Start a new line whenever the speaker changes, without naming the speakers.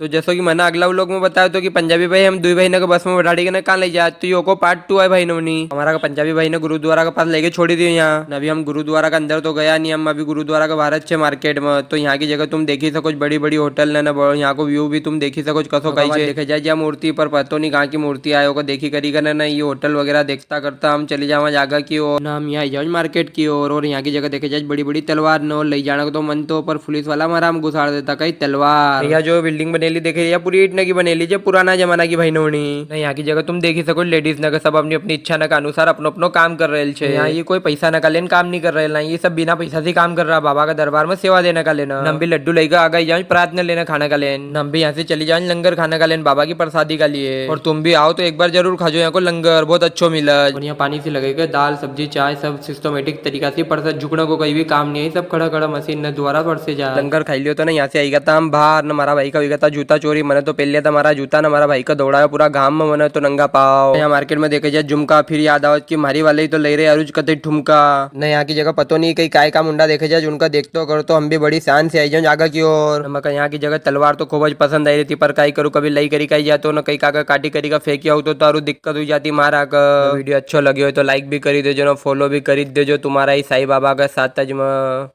तो जैसा कि मैंने अगला व्लॉग में बताया तो कि पंजाबी भाई हम दुई भाई ने बस में बैठा के कहाँ ले जाए तो यो को पार्ट 2 है भाई नवनी हमारा पंजाबी भाई ने गुरुद्वारा के पास लेके छोड़ी दी यहाँ अभी हम गुरुद्वारा के अंदर तो गया नहीं हम अभी गुरुद्वारा के बाहर छे मार्केट में तो यहाँ की जगह तुम देखी सको बड़ी बड़ी होटल ने यहाँ को व्यू भी तुम देखी सको कसो कहीं देखे जाए जहाँ मूर्ति पर पतो नहीं कहाँ की मूर्ति आयो को देखी करी कर ना ये होटल वगैरह देखता करता हम चले जावा जागा की ओर ना हम यहाँ जाओ मार्केट की ओर और यहाँ की जगह देखे जाए बड़ी बड़ी तलवार न ले जाने को तो मन तो पर पुलिस वाला हमारा हम घुसाड़ देता कहीं तलवार यहाँ जो बिल्डिंग बनेली देखे या पूरी ईट की बनेली जो पुराना जमाना की भाई नोनी यहाँ की जगह तुम देखी सको लेडीज न सब अपनी अपनी इच्छा न के अनुसार अपनो अपनो काम कर रहे छे यहाँ ये कोई पैसा न का लेन काम नहीं कर रहे ना ये सब बिना पैसा से काम कर रहा बाबा का दरबार में सेवा देने का लेना नम भी लड्डू लेकर आ गई जाओ प्रार्थना लेना खाने का लेन नम भी यहाँ से चली जाओ लंगर खाने का लेन बाबा की प्रसादी का लिए और तुम भी आओ तो एक बार जरूर खा जाओ यहाँ को लंगर बहुत अच्छो मिला और यहाँ पानी से लगेगा दाल सब्जी चाय सब सिस्टमेटिक तरीका से पर झुकने को कोई भी काम नहीं है सब खड़ा खड़ा मशीन न द्वारा पर से जा लंगर खाई लियो तो ना यहाँ से आएगा था हम बाहर न हमारा भाई का हुआ था जूता चोरी मैंने तो पहले था हमारा जूता ना हमारा भाई का दौड़ाया पूरा गांव में मैंने तो नंगा पाओ यहाँ मार्केट में देखे जाए झुमका फिर याद आओ कि मारी वाले ही तो ले रहे अरुज कते ठुमका न यहाँ की जगह पतो नहीं कहीं काय का मुंडा देखे जाए उनका देखते हो करो तो हम भी बड़ी शान से आई जाओ जागा की ओर यहाँ की जगह तलवार तो खूब पसंद आई रही थी पर कई करूँ कभी लई करी कहीं जातो न कहीं काका काटी करी का फेंकी आओ तो तारू दिक्कत हुई जाती मारा का वीडियो अच्छा लगे हो तो लाइक भी करी देजो ना फॉलो भी करी देजो तुम्हारा ही साई बाबा का साथ में।